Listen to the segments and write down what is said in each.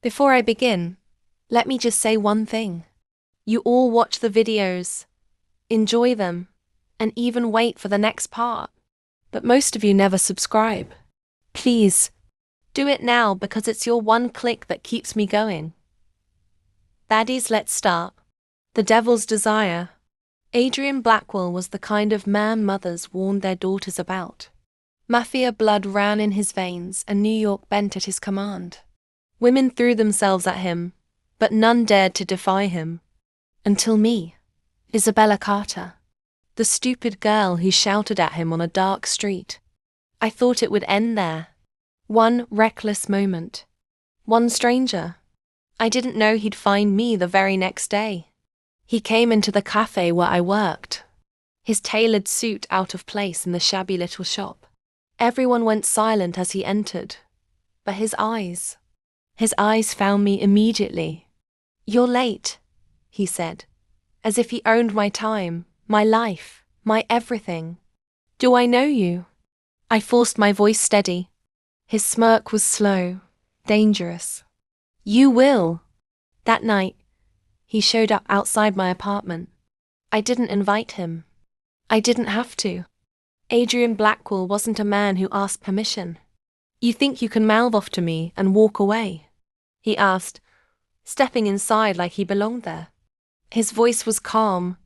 Before I begin, let me just say one thing. You all watch the videos, enjoy them, and even wait for the next part. But most of you never subscribe. Please, do it now because it's your one click that keeps me going. Baddies, let's start. The Devil's Desire. Adrian Blackwell was the kind of man mothers warned their daughters about. Mafia blood ran in his veins and New York bent at his command. Women threw themselves at him, but none dared to defy him. Until me, Isabella Carter, the stupid girl who shouted at him on a dark street. I thought it would end there. One reckless moment. One stranger. I didn't know he'd find me the very next day. He came into the cafe where I worked, his tailored suit out of place in the shabby little shop. Everyone went silent as he entered, but his eyes found me immediately. "You're late," he said, as if he owned my time, my life, my everything. "Do I know you?" I forced my voice steady. His smirk was slow, dangerous. "You will." That night, he showed up outside my apartment. I didn't invite him. I didn't have to. Adrian Blackwell wasn't a man who asked permission. "You think you can mouth off to me and walk away?" he asked, stepping inside like he belonged there. His voice was calm,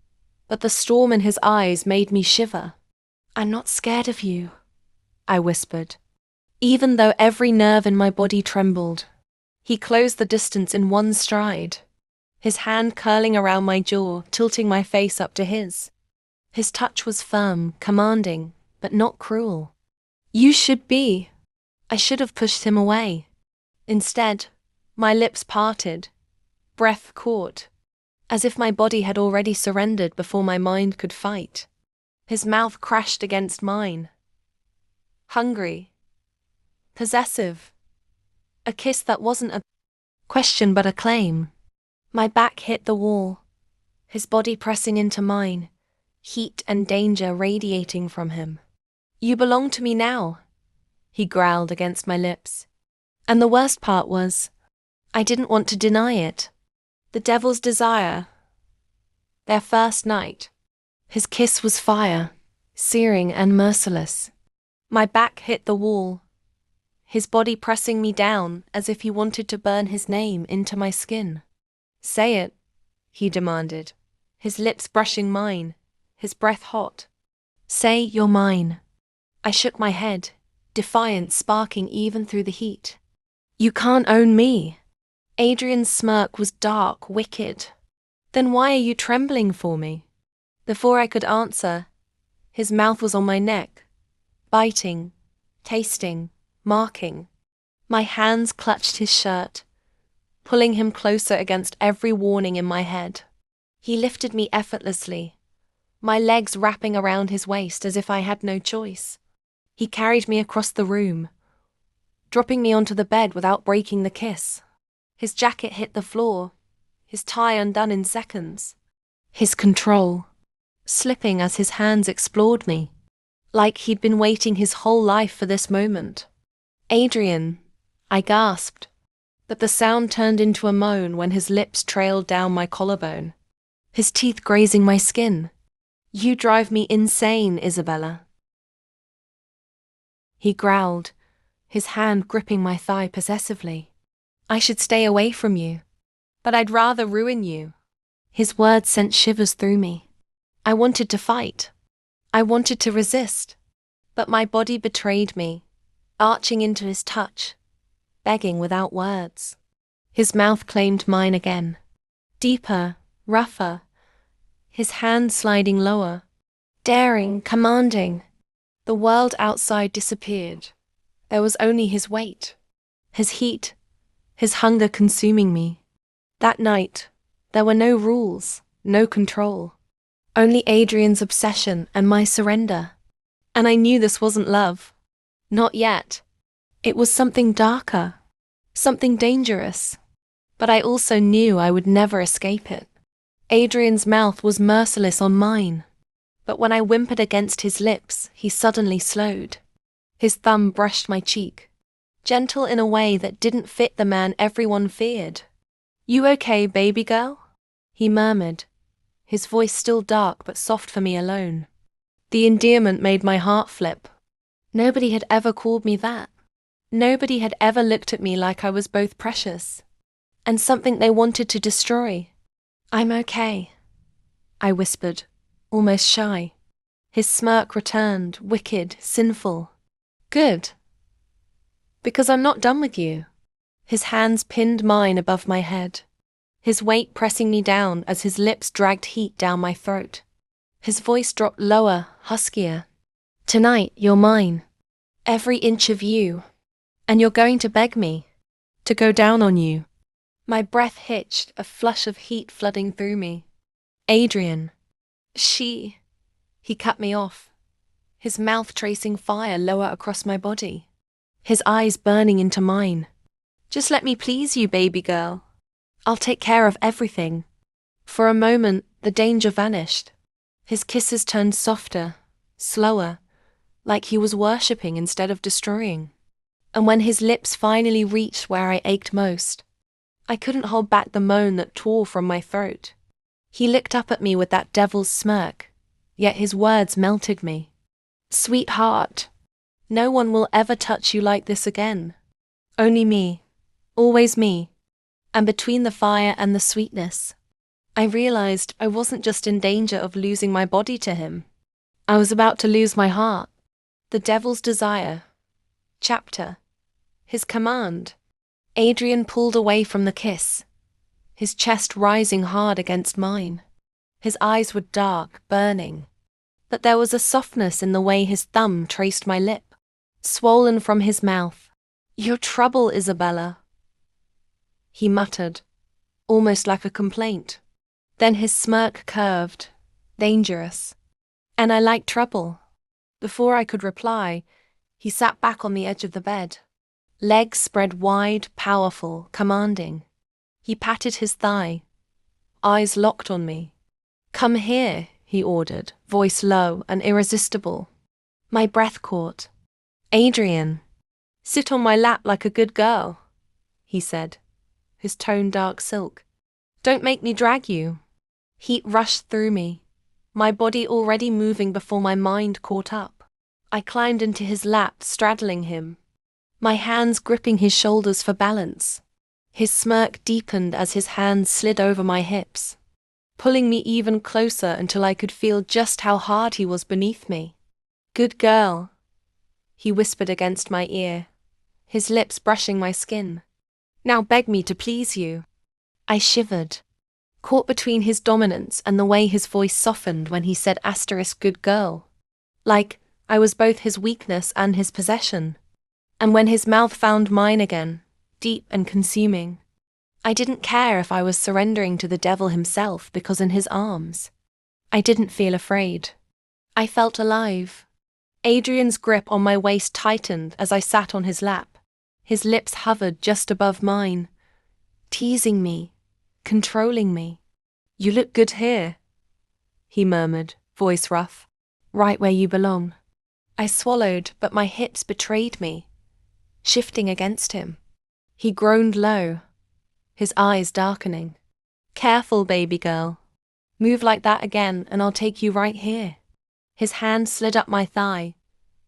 but the storm in his eyes made me shiver. "I'm not scared of you," I whispered, even though every nerve in my body trembled. He closed the distance in one stride, his hand curling around my jaw, tilting my face up to his. His touch was firm, commanding, but not cruel. "You should be." I should have pushed him away. Instead, my lips parted, breath caught, as if my body had already surrendered before my mind could fight. His mouth crashed against mine. Hungry. Possessive. A kiss that wasn't a question but a claim. My back hit the wall, his body pressing into mine, heat and danger radiating from him. "You belong to me now," he growled against my lips. And the worst part was, I didn't want to deny it. The Devil's Desire. Their first night. His kiss was fire, searing and merciless. My back hit the wall, his body pressing me down as if he wanted to burn his name into my skin. "Say it," he demanded, his lips brushing mine, his breath hot. "Say you're mine." I shook my head, defiance sparking even through the heat. "You can't own me." Adrian's smirk was dark, wicked. "Then why are you trembling for me?" Before I could answer, his mouth was on my neck, biting, tasting, marking. My hands clutched his shirt, pulling him closer against every warning in my head. He lifted me effortlessly, my legs wrapping around his waist as if I had no choice. He carried me across the room, dropping me onto the bed without breaking the kiss. His jacket hit the floor, his tie undone in seconds. His control, slipping as his hands explored me, like he'd been waiting his whole life for this moment. "Adrian," I gasped, but the sound turned into a moan when his lips trailed down my collarbone, his teeth grazing my skin. "You drive me insane, Isabella." He growled, his hand gripping my thigh possessively. "I should stay away from you, but I'd rather ruin you." His words sent shivers through me. I wanted to fight. I wanted to resist, but my body betrayed me, arching into his touch, begging without words. His mouth claimed mine again, deeper, rougher, his hand sliding lower, daring, commanding. The world outside disappeared. There was only his weight, his heat, his hunger consuming me. That night, there were no rules, no control. Only Adrian's obsession and my surrender. And I knew this wasn't love. Not yet. It was something darker, something dangerous. But I also knew I would never escape it. Adrian's mouth was merciless on mine. But when I whimpered against his lips, he suddenly slowed. His thumb brushed my cheek, gentle in a way that didn't fit the man everyone feared. "You okay, baby girl?" he murmured, his voice still dark but soft for me alone. The endearment made my heart flip. Nobody had ever called me that. Nobody had ever looked at me like I was both precious and something they wanted to destroy. "I'm okay," I whispered, almost shy. His smirk returned, wicked, sinful. "Good. Because I'm not done with you." His hands pinned mine above my head, his weight pressing me down as his lips dragged heat down my throat. His voice dropped lower, huskier. "Tonight, you're mine. Every inch of you. And you're going to beg me to go down on you." My breath hitched, a flush of heat flooding through me. "Adrian." He cut me off, his mouth tracing fire lower across my body, his eyes burning into mine. "Just let me please you, baby girl. I'll take care of everything." For a moment, the danger vanished. His kisses turned softer, slower, like he was worshipping instead of destroying. And when his lips finally reached where I ached most, I couldn't hold back the moan that tore from my throat. He looked up at me with that devil's smirk, yet his words melted me. "Sweetheart, no one will ever touch you like this again. Only me, always me." And between the fire and the sweetness, I realized I wasn't just in danger of losing my body to him. I was about to lose my heart. The devil's desire. Chapter. His command. Adrian pulled away from the kiss, his chest rising hard against mine. His eyes were dark, burning, but there was a softness in the way his thumb traced my lip, swollen from his mouth. "Your trouble, Isabella," he muttered, almost like a complaint. Then his smirk curved, dangerous. "And I like trouble." Before I could reply, he sat back on the edge of the bed, legs spread wide, powerful, commanding. He patted his thigh, eyes locked on me. "Come here," he ordered, voice low and irresistible. My breath caught. "Adrian, sit on my lap like a good girl," he said, his tone dark silk. "Don't make me drag you." Heat rushed through me, my body already moving before my mind caught up. I climbed into his lap, straddling him, my hands gripping his shoulders for balance. His smirk deepened as his hands slid over my hips, pulling me even closer until I could feel just how hard he was beneath me. "Good girl," he whispered against my ear, his lips brushing my skin. "Now beg me to please you." I shivered, caught between his dominance and the way his voice softened when he said "good girl," like I was both his weakness and his possession. And when his mouth found mine again, deep and consuming, I didn't care if I was surrendering to the devil himself, because in his arms, I didn't feel afraid. I felt alive. Adrian's grip on my waist tightened as I sat on his lap. His lips hovered just above mine, teasing me, controlling me. "You look good here," he murmured, voice rough. "Right where you belong." I swallowed, but my hips betrayed me, shifting against him. He groaned low, his eyes darkening. "Careful, baby girl. Move like that again and I'll take you right here." His hand slid up my thigh,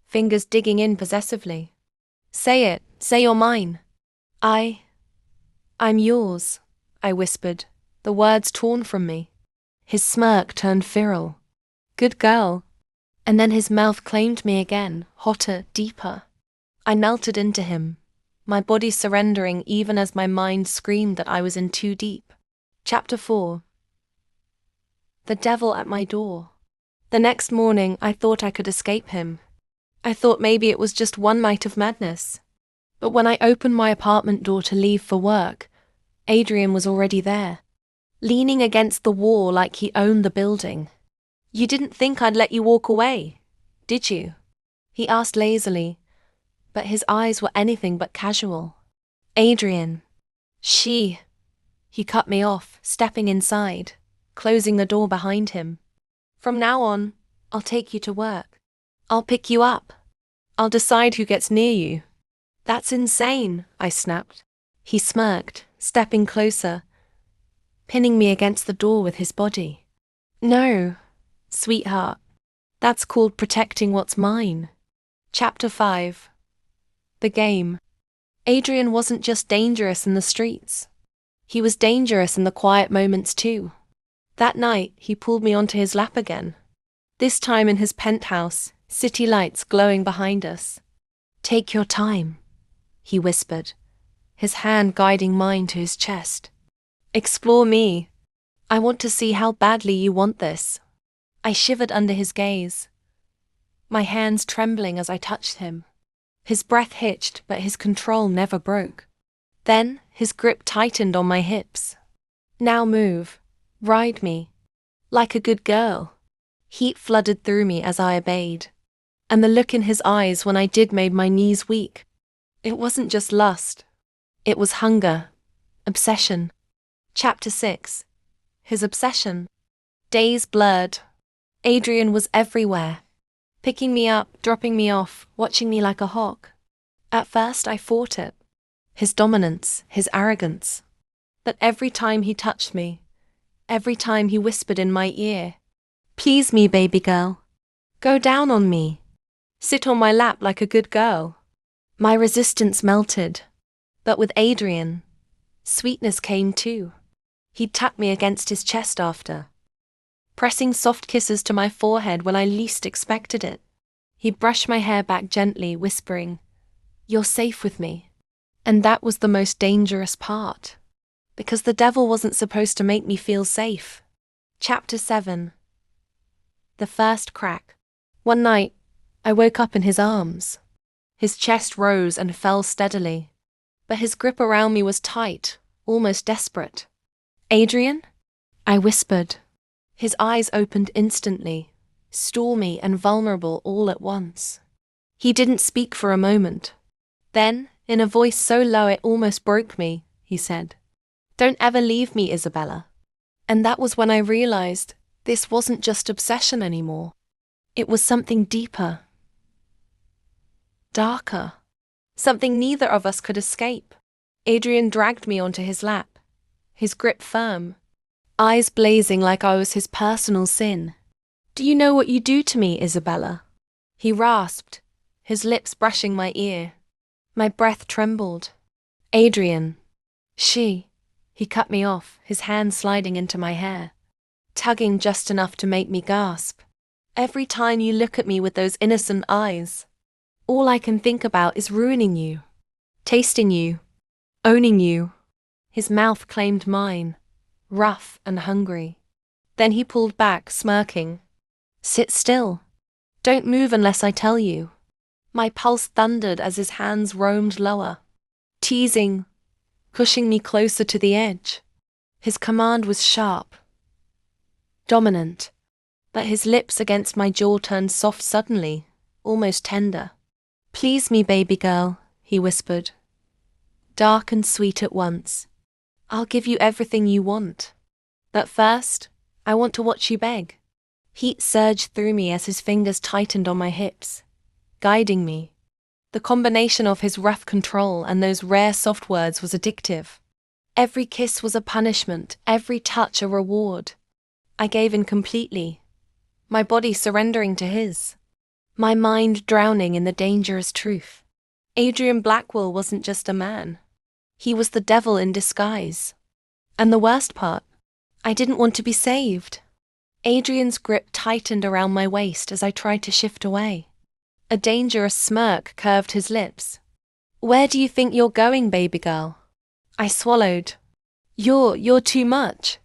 fingers digging in possessively. "Say it, say you're mine." I'm yours," I whispered, the words torn from me. His smirk turned feral. "Good girl." And then his mouth claimed me again, hotter, deeper. I melted into him, my body surrendering even as my mind screamed that I was in too deep. Chapter 4. The devil at my door. The next morning, I thought I could escape him. I thought maybe it was just one night of madness. But when I opened my apartment door to leave for work, Adrian was already there, leaning against the wall like he owned the building. "You didn't think I'd let you walk away, did you?" he asked lazily, but his eyes were anything but casual. "Adrian." He cut me off, stepping inside, closing the door behind him. "From now on, I'll take you to work. I'll pick you up. I'll decide who gets near you. That's insane, I snapped. He smirked, stepping closer, pinning me against the door with his body. No, sweetheart. That's called protecting what's mine. Chapter 5. The Game. Adrian wasn't just dangerous in the streets. He was dangerous in the quiet moments too. That night, he pulled me onto his lap again. This time in his penthouse, city lights glowing behind us. Take your time, he whispered, his hand guiding mine to his chest. Explore me. I want to see how badly you want this. I shivered under his gaze, my hands trembling as I touched him. His breath hitched, but his control never broke. Then, his grip tightened on my hips. Now move. Ride me. Like a good girl. Heat flooded through me as I obeyed. And the look in his eyes when I did made my knees weak. It wasn't just lust. It was hunger. Obsession. Chapter 6. His obsession. Days blurred. Adrian was everywhere. Picking me up, dropping me off, watching me like a hawk. At first I fought it. His dominance, his arrogance. But every time he touched me, every time he whispered in my ear, "Please me, baby girl. Go down on me. Sit on my lap like a good girl." My resistance melted. But with Adrian, sweetness came too. He'd tuck me against his chest after, pressing soft kisses to my forehead when I least expected it. He brushed my hair back gently, whispering, "You're safe with me." And that was the most dangerous part, because the devil wasn't supposed to make me feel safe. Chapter 7. The First Crack. One night, I woke up in his arms. His chest rose and fell steadily, but his grip around me was tight, almost desperate. "Adrian?" I whispered. His eyes opened instantly, stormy and vulnerable all at once. He didn't speak for a moment. Then, in a voice so low it almost broke me, he said, "Don't ever leave me, Isabella." And that was when I realized this wasn't just obsession anymore. It was something deeper, darker, something neither of us could escape. Adrian dragged me onto his lap, his grip firm, eyes blazing like I was his personal sin. "Do you know what you do to me, Isabella?" He rasped, his lips brushing my ear. My breath trembled. "Adrian." He cut me off, his hand sliding into my hair, tugging just enough to make me gasp. "Every time you look at me with those innocent eyes, all I can think about is ruining you, tasting you, owning you." His mouth claimed mine, rough and hungry. Then he pulled back, smirking. "Sit still. Don't move unless I tell you." My pulse thundered as his hands roamed lower, teasing, pushing me closer to the edge. His command was sharp, dominant, but his lips against my jaw turned soft suddenly, almost tender. "Please me, baby girl," he whispered, dark and sweet at once. "I'll give you everything you want. But first, I want to watch you beg." Heat surged through me as his fingers tightened on my hips, guiding me. The combination of his rough control and those rare soft words was addictive. Every kiss was a punishment, every touch a reward. I gave in completely, my body surrendering to his, my mind drowning in the dangerous truth. Adrian Blackwell wasn't just a man. He was the devil in disguise. And the worst part, I didn't want to be saved. Adrian's grip tightened around my waist as I tried to shift away. A dangerous smirk curved his lips. "Where do you think you're going, baby girl?" I swallowed. You're too much."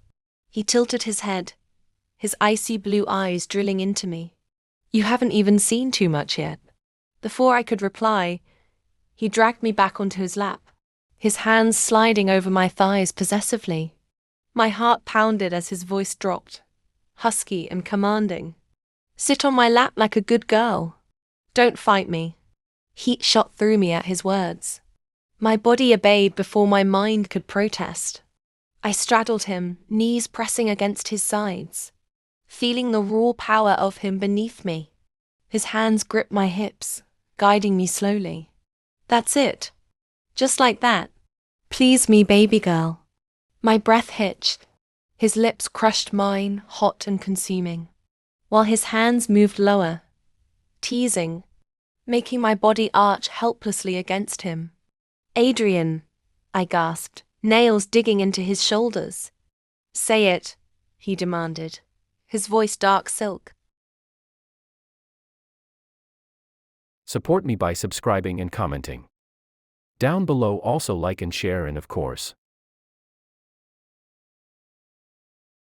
He tilted his head, his icy blue eyes drilling into me. "You haven't even seen too much yet." Before I could reply, he dragged me back onto his lap, his hands sliding over my thighs possessively. My heart pounded as his voice dropped, husky and commanding. "Sit on my lap like a good girl. Don't fight me." Heat shot through me at his words. My body obeyed before my mind could protest. I straddled him, knees pressing against his sides, feeling the raw power of him beneath me. His hands gripped my hips, guiding me slowly. That's it. Just like that. Please me, baby girl. My breath hitched. His lips crushed mine, hot and consuming, while his hands moved lower, teasing, making my body arch helplessly against him. Adrian, I gasped, nails digging into his shoulders. Say it, he demanded, his voice dark silk. Support me by subscribing and commenting. Down below, also like and share, and of course,